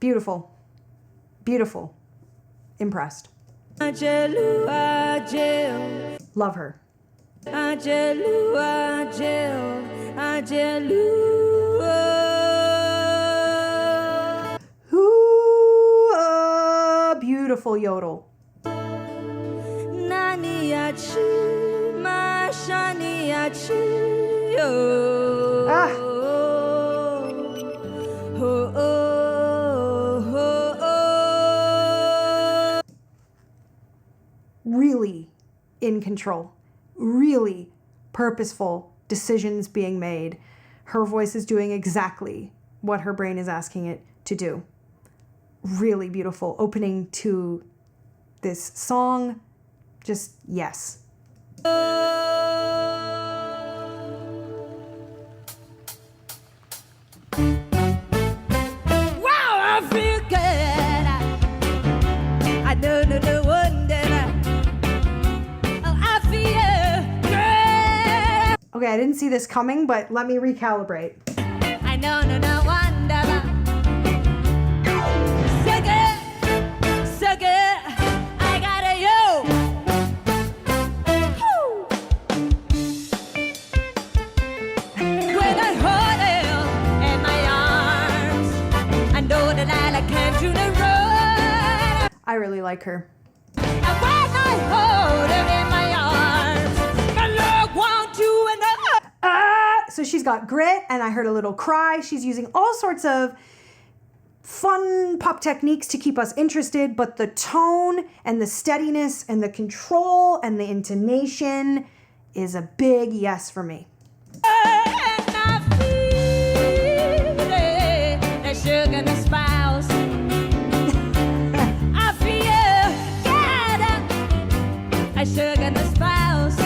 Beautiful. Beautiful. Impressed. Love her. Ooh, beautiful yodel. Ah. Really in control, really purposeful decisions being made. Her voice is doing exactly what her brain is asking it to do. Really beautiful opening to this song. Just yes. Okay, I didn't see this coming, but let me recalibrate. I know, no wonder. So good, so good. I got a you. When I hold you in my arms, I know that I came to the road. I really like her. And when I hold you in my arms, my love wants you and so she's got grit, and I heard a little cry. She's using all sorts of fun pop techniques to keep us interested, but the tone and the steadiness and the control and the intonation is a big yes for me. And I feel it, the sugar and the spouse. I feel good, a sugar and the spouse.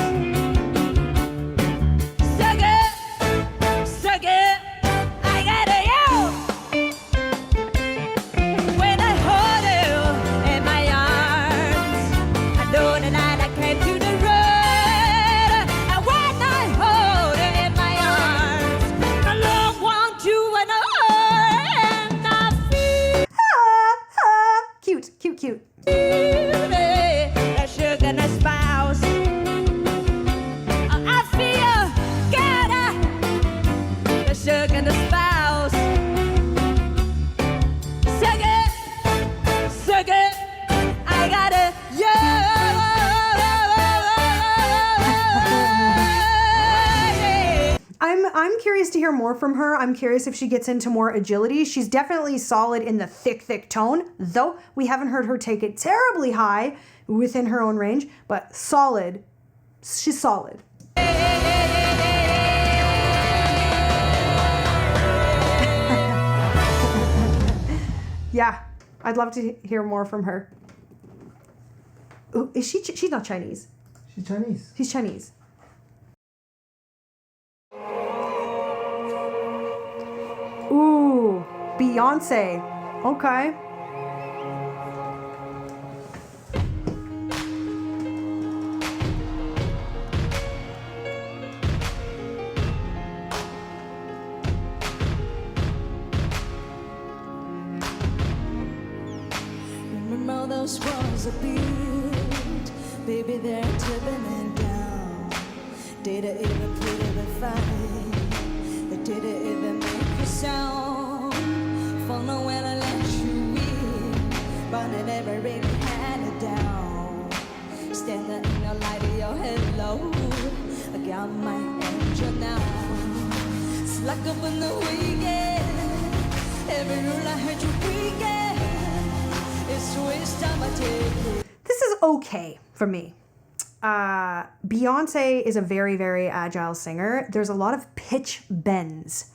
Cute. That sugar and a spouse. I feel good. The sugar and the spouse. So good, so good. I got it. I'm curious to hear more from her. I'm curious if she gets into more agility. She's definitely solid in the thick tone, though we haven't heard her take it terribly high within her own range, but solid. She's solid. Yeah, I'd love to hear more from her. Ooh, is she's not Chinese. She's Chinese. She's Chinese. Ooh, Beyonce. Okay. Remember those walls are built, baby, they're turbulent down. Did it even put it a fight? Did it even make a sound? For no when I let you in, but I never really had it down. Standing in the light of your hello, I got my angel now. It's like up in the weekend, every rule I heard you weekend. It's which time I take it. This is okay for me. Beyonce is a very, very agile singer. There's a lot of pitch bends.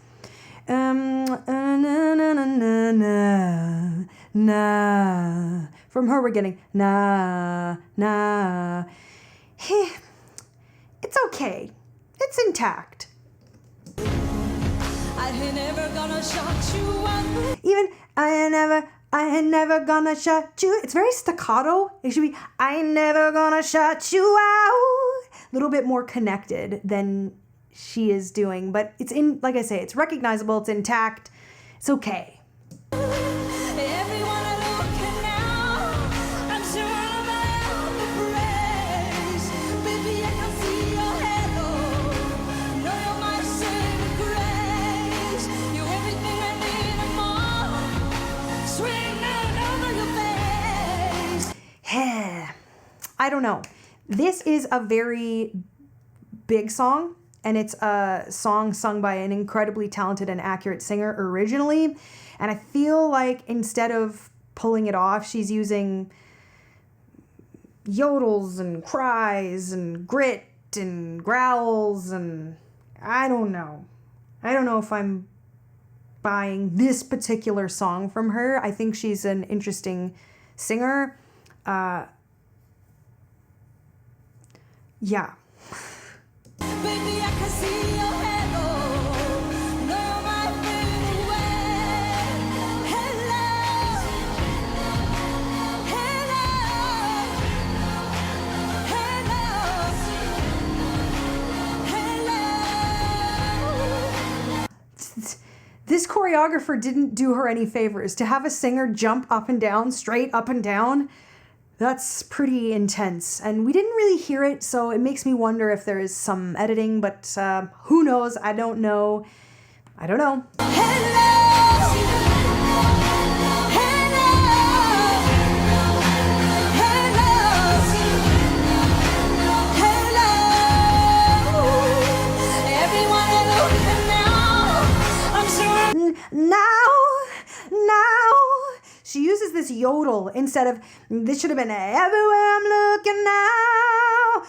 Na, na, na, na, na. From her, we're getting na, na. It's okay. It's intact. I ain't never gonna shut you up. Even I ain't never gonna shut you. It's very staccato. It should be I ain't never gonna shut you out. A little bit more connected than she is doing, but it's in, like I say, it's recognizable, it's intact, it's okay. And I don't know. This is a very big song, and it's a song sung by an incredibly talented and accurate singer originally. And I feel like instead of pulling it off, she's using yodels and cries and grit and growls, and I don't know. I don't know if I'm buying this particular song from her. I think she's an interesting singer. Yeah. Baby, I can see your halo. Know my fade away. Hello. Hello. Hello. This choreographer didn't do her any favors. To have a singer jump up and down, straight up and down, that's pretty intense. And we didn't really hear it, so it makes me wonder if there is some editing, but who knows? I don't know. I don't know. Now, she uses this yodel instead of, this should have been everywhere I'm looking now.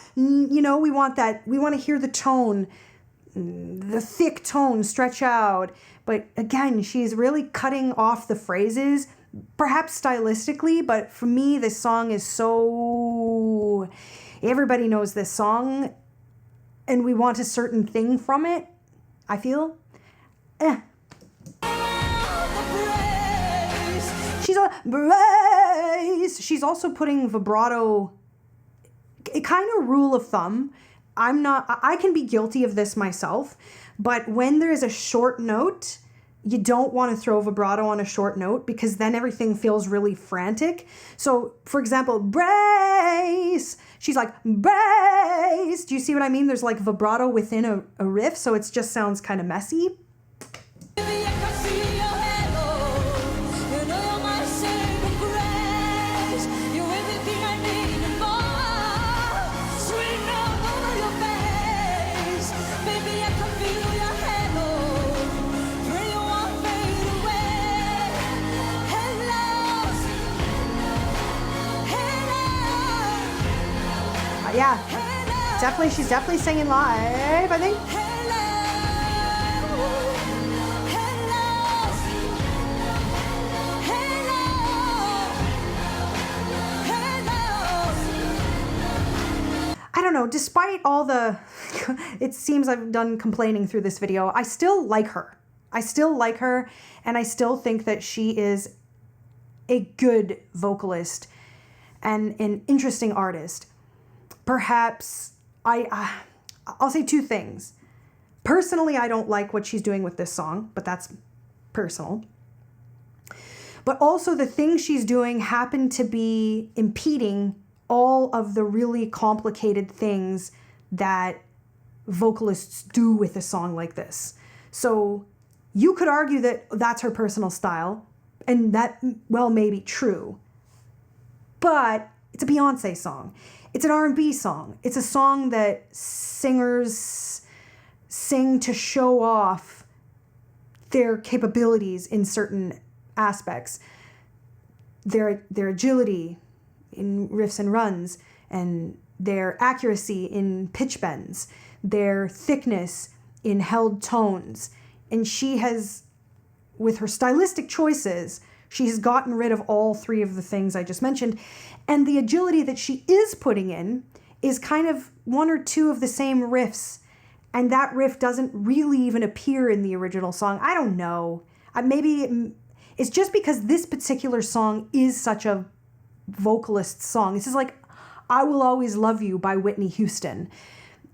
You know, we want that, we want to hear the tone, the thick tone stretch out. But again, she's really cutting off the phrases, perhaps stylistically, but for me, this song is so, everybody knows this song and we want a certain thing from it, I feel. She's a brace. She's also putting vibrato, a kind of rule of thumb. I can be guilty of this myself, but when there is a short note, you don't want to throw vibrato on a short note because then everything feels really frantic. So for example, brace, she's like, brace. Do you see what I mean? There's like vibrato within a riff, so it just sounds kind of messy. Yeah, definitely, she's definitely singing live, I think. I don't know, despite all the, it seems I've done complaining through this video, I still like her. I still like her, and I still think that she is a good vocalist and an interesting artist. Perhaps I'll say two things. Personally, I don't like what she's doing with this song, but that's personal. But also the things she's doing happen to be impeding all of the really complicated things that vocalists do with a song like this. So you could argue that that's her personal style, and that, well, may be true. But it's a Beyonce song. It's an R&B song. It's a song that singers sing to show off their capabilities in certain aspects. Their agility in riffs and runs, and their accuracy in pitch bends, their thickness in held tones. And she has, with her stylistic choices, she has gotten rid of all three of the things I just mentioned. And the agility that she is putting in is kind of one or two of the same riffs. And that riff doesn't really even appear in the original song. I don't know. Maybe it's just because this particular song is such a vocalist song. This is like I Will Always Love You by Whitney Houston.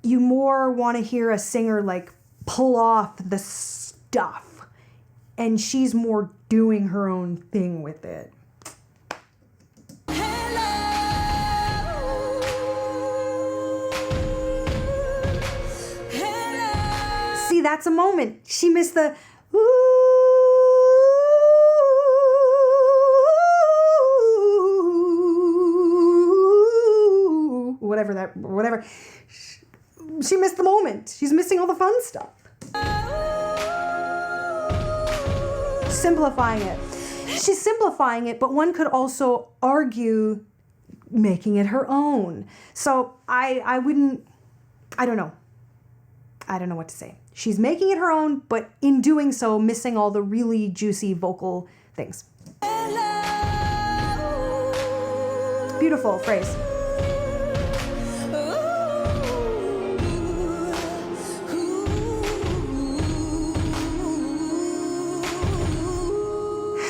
You more want to hear a singer like pull off the stuff. And she's more doing her own thing with it. See, that's a moment. She missed the ooh. whatever. She missed the moment. She's missing all the fun stuff. Simplifying it. She's simplifying it, but one could also argue making it her own. So I don't know. I don't know what to say. She's making it her own, but in doing so, missing all the really juicy vocal things. Beautiful phrase.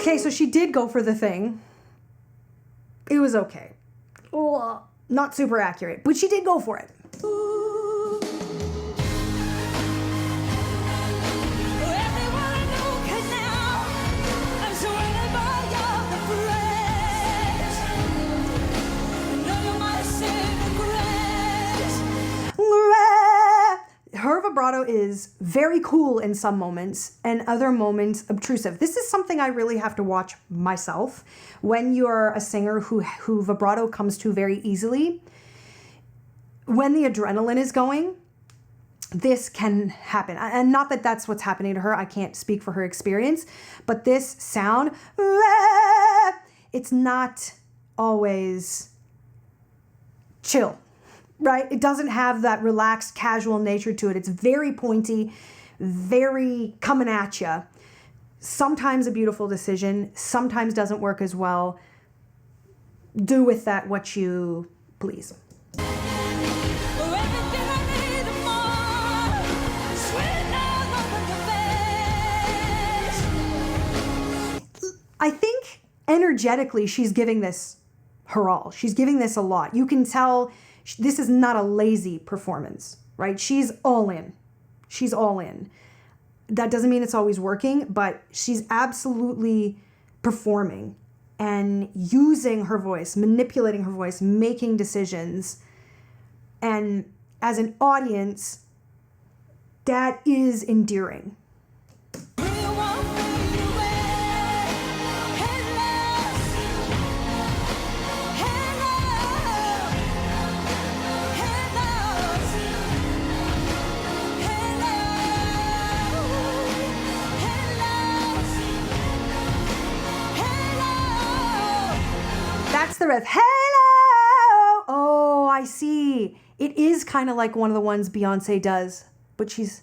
Okay, so she did go for the thing. It was okay. Not super accurate, but she did go for it. Her vibrato is very cool in some moments and other moments obtrusive. This is something I really have to watch myself. When you're a singer who vibrato comes to very easily, when the adrenaline is going, this can happen. And not that that's what's happening to her. I can't speak for her experience, but this sound, it's not always chill. Right? It doesn't have that relaxed, casual nature to it. It's very pointy, very coming at you. Sometimes a beautiful decision, sometimes doesn't work as well. Do with that what you please. I think energetically she's giving this her all. She's giving this a lot. You can tell this is not a lazy performance, right? She's all in. She's all in. That doesn't mean it's always working, but she's absolutely performing and using her voice, manipulating her voice, making decisions. And as an audience, that is endearing. That's the riff. Hello! Oh, I see. It is kind of like one of the ones Beyonce does, but she's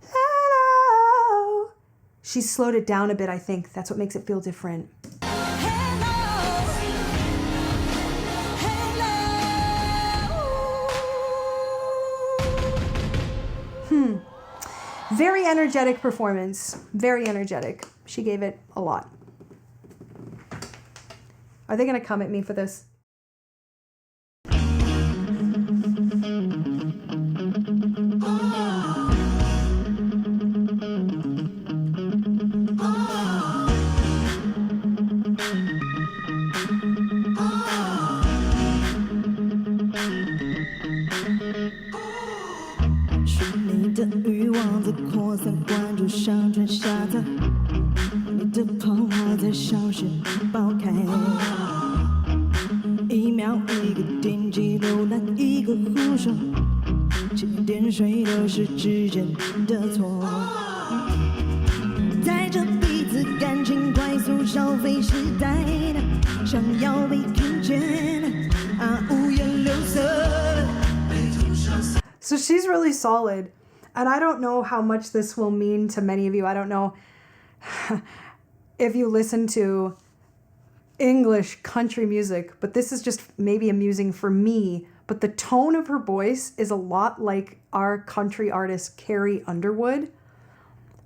hello. She's slowed it down a bit, I think. That's what makes it feel different. Very energetic performance. Very energetic. She gave it a lot. Are they going to come at me for this? So she's really solid, and I don't know how much this will mean to many of you. I don't know if you listen to English country music, but this is just maybe amusing for me. But the tone of her voice is a lot like our country artist Carrie Underwood.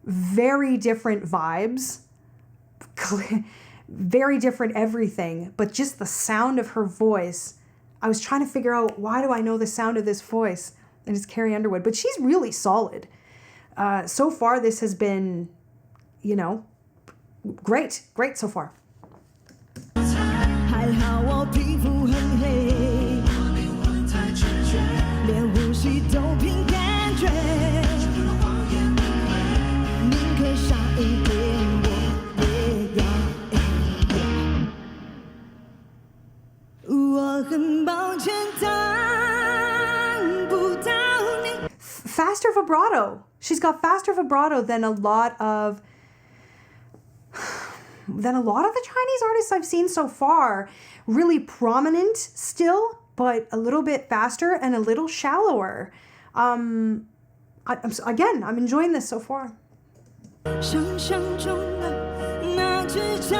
Very different vibes, very different everything, but just the sound of her voice. I was trying to figure out, why do I know the sound of this voice? And it's Carrie Underwood, but she's really solid. So far, this has been, great so far.我很抱歉，他 faster vibrato. She's got faster vibrato than a lot of the Chinese artists I've seen so far. Really prominent still, but a little bit faster and a little shallower. I'm enjoying this so far. 想象中的那只长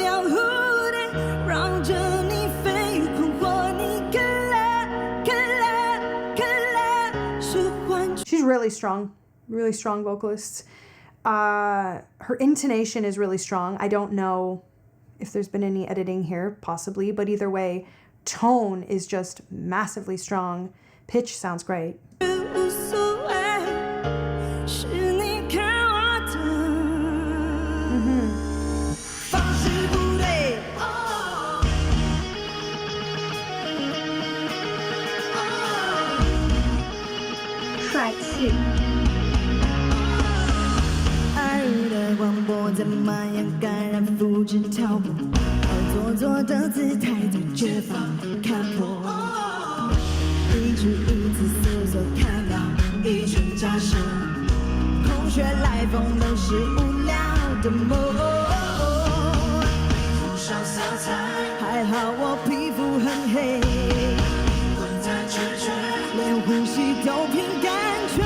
腰蝴蝶，绕着你飞，困惑你，可乐，是幻觉。 She's really strong vocalist. Her intonation is really strong. I don't know if there's been any editing here, possibly, but either way, tone is just massively strong. Pitch sounds great. 无所谓，是你看我的方式不对。帅气。爱日的广播怎么样感染复制挑拨，做作的姿态在绝放看破。一句一字思索，看到一群假设，空穴来风都是无聊的梦。涂上色彩，还好我皮肤很黑，混在直觉，连呼吸都凭感觉。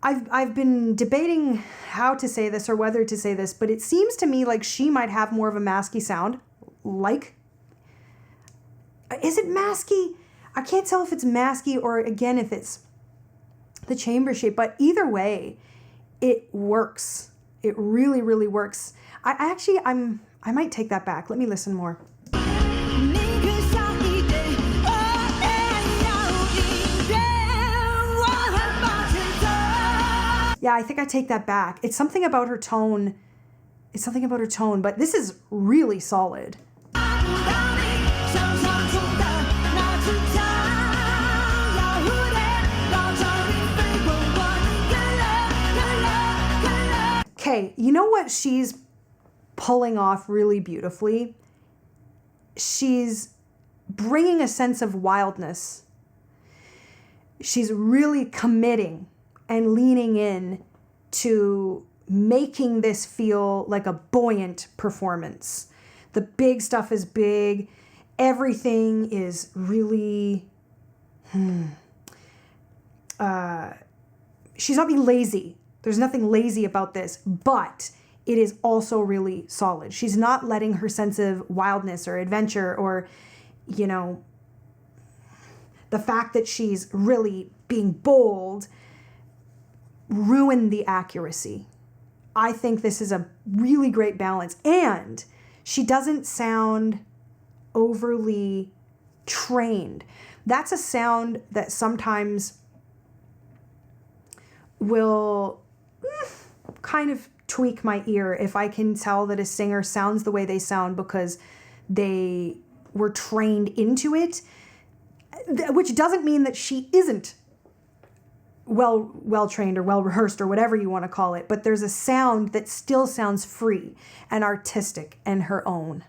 I've been debating how to say this or whether to say this, but it seems to me like she might have more of a masky sound. Like, is it masky? I can't tell if it's masky or again if it's the chamber shape, but either way, it works. It really, really works. I might take that back. Let me listen more. Yeah, I think I take that back. It's something about her tone. But this is really solid. Okay, you know what she's pulling off really beautifully? She's bringing a sense of wildness. She's really committing and leaning in to making this feel like a buoyant performance. The big stuff is big. Everything is really... she's not being lazy. There's nothing lazy about this, but it is also really solid. She's not letting her sense of wildness or adventure or, you know, the fact that she's really being bold ruin the accuracy. I think this is a really great balance. And she doesn't sound overly trained. That's a sound that sometimes will kind of tweak my ear if I can tell that a singer sounds the way they sound because they were trained into it, which doesn't mean that she isn't well trained or well rehearsed or whatever you want to call it, but there's a sound that still sounds free and artistic and her own.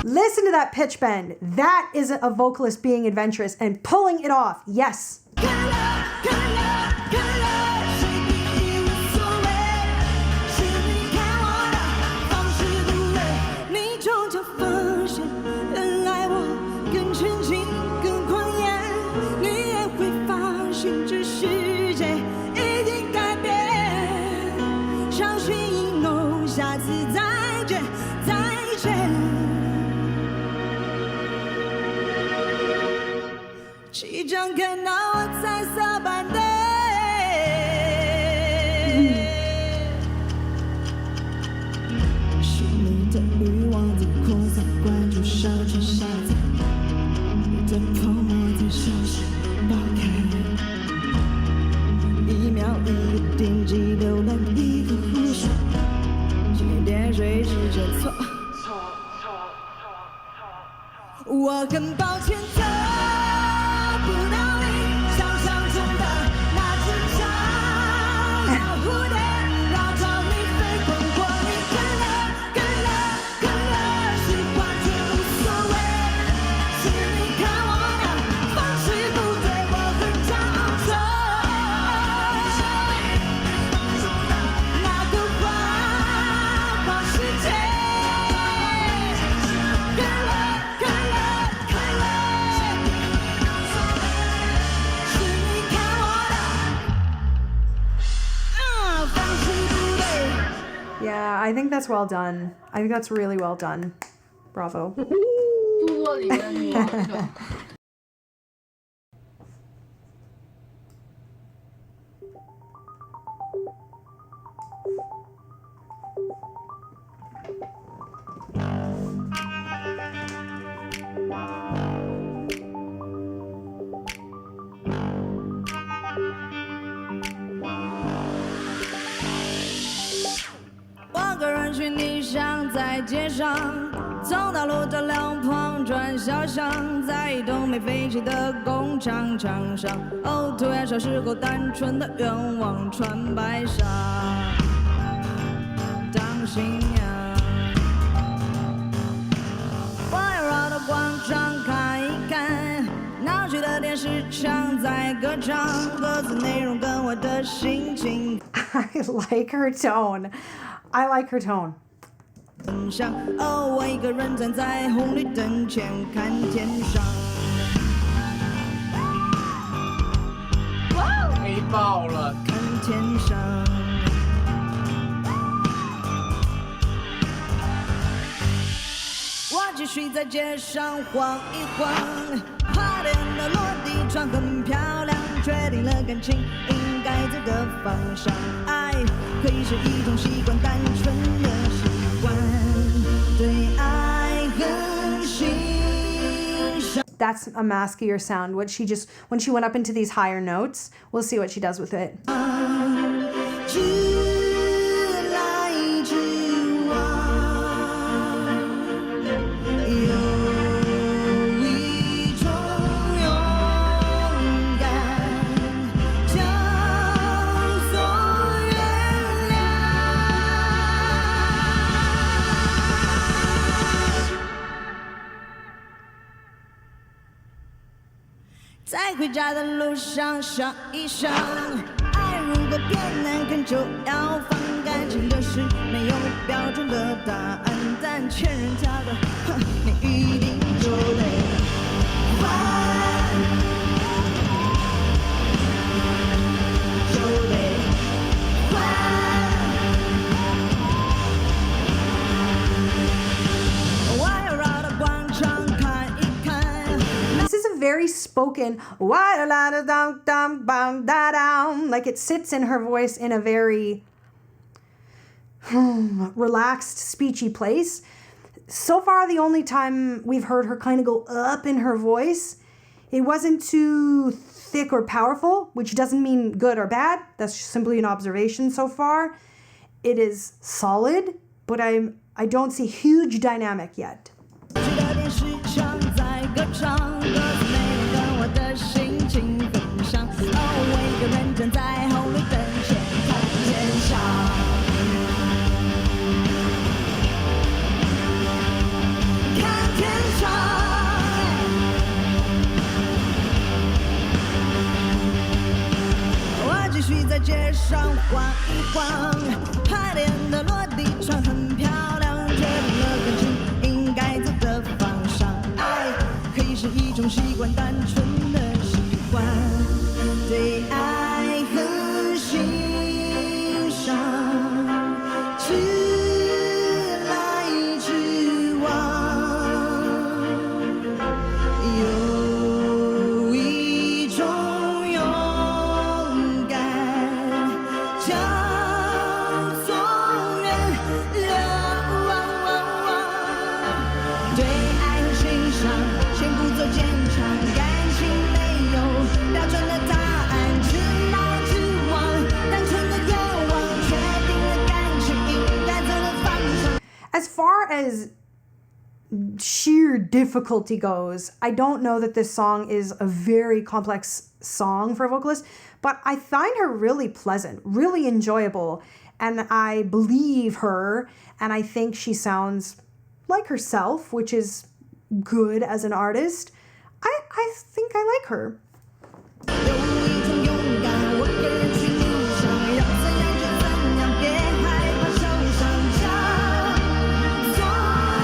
Listen to that pitch bend. That is a vocalist being adventurous and pulling it off. Yes.我很抱歉的 Yeah, I think that's well done. I think that's really well done. Bravo. 部落里的女王那种。我个人去逆向在街上，从道路的两旁转小巷，在一栋没废弃的工厂墙上，哦，涂鸦小时候单纯的愿望，穿白纱当新娘。我要绕到广场看一看，闹剧的电视墙在歌唱，歌词内容跟我的心情。I like her tone. I like her tone. 哦，我一个人站在红绿灯前看天上。黑爆了！看天上。我继续在街上晃一晃，花店的落地窗很漂亮，决定了感情应该走的方向。爱可以是一种习惯，单纯的习惯，对爱很欣赏。 That's a Masquer sound. When she went up into these higher notes, we'll see what she does with it. 直来直往，有一种勇敢叫做原谅。在回家的路上想一想，爱如果变难看就要放，感情的事没有标准的答案，但欠人家的，哼，你一定就得还，就得还。我要绕到广场看一看。 This is a very spoken like it sits in her voice in a very relaxed, speechy place. So far, the only time we've heard her kind of go up in her voice, it wasn't too thick or powerful, which doesn't mean good or bad. That's simply an observation so far. It is solid, but I don't see huge dynamic yet. 去的电视墙在歌唱，歌词内容跟我的心情很像。哦，我一个人站在红绿灯前看天上，看天上。我继续在街上晃一晃，海淀的落地窗很漂亮，决定了感情应该走的方向。爱可以是一种习惯，单纯的习惯，对爱很欣赏，直来直往，有一种勇敢叫做原谅。对爱很欣赏，先不做坚强，感情没有标准的答案，直来直往，单纯的愿望，确定了感情应该走的方向。 As far as sheer difficulty goes, I don't know that this song is a very complex song for a vocalist, but I find her really pleasant, really enjoyable, and I believe her, and I think she sounds like herself, which is good as an artist. I think I like her. 有一种勇敢，我个人去逆向，要怎样就怎样，别害怕受伤，叫做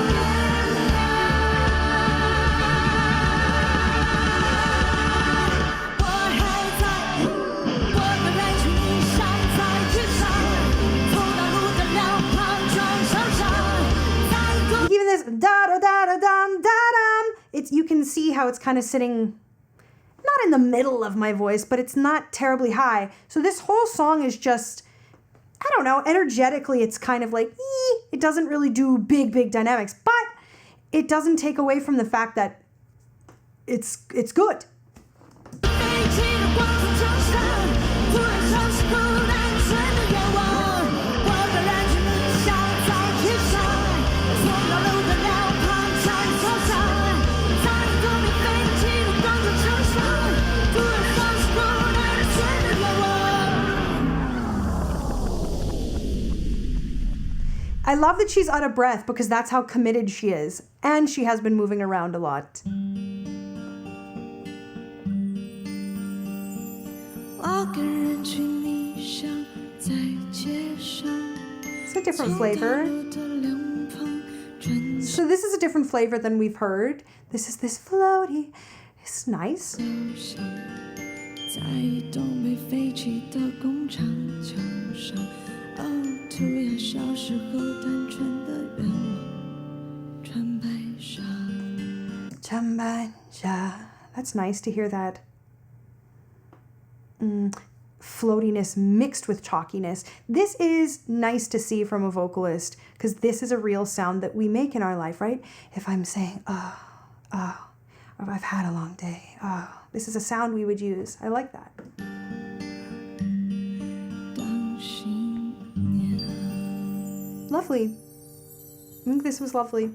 原谅。我还在，我个人去逆向，在街上，从道路的两旁 you can see how it's kind of sitting not in the middle of my voice, but it's not terribly high. So this whole song is just, I don't know, energetically it's kind of like, it doesn't really do big dynamics, but it doesn't take away from the fact that it's good. I love that she's out of breath because that's how committed she is. And she has been moving around a lot. It's a different flavor. So this is a different flavor than we've heard. This is this floaty. It's nice. That's nice to hear that floatiness mixed with chalkiness. This is nice to see from a vocalist because this is a real sound that we make in our life, right? If I'm saying, or if I've had a long day, this is a sound we would use. I like that. Lovely. I think this was lovely.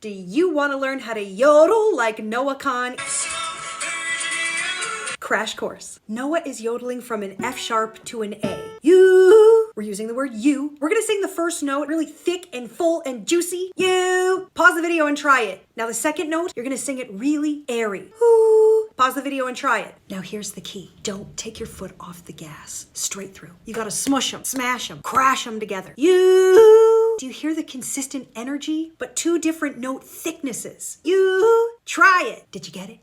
Do you want to learn how to yodel like Noah Khan? Crash course. Noah is yodeling from an F sharp to an A. You. We're using the word you. We're going to sing the first note really thick and full and juicy. You. Pause the video and try it. Now the second note, you're going to sing it really airy. Ooh. Pause the video and try it. Now here's the key. Don't take your foot off the gas. Straight through. You got to smush them, smash them, crash them together. You. Do you hear the consistent energy? But two different note thicknesses. You. Try it. Did you get it?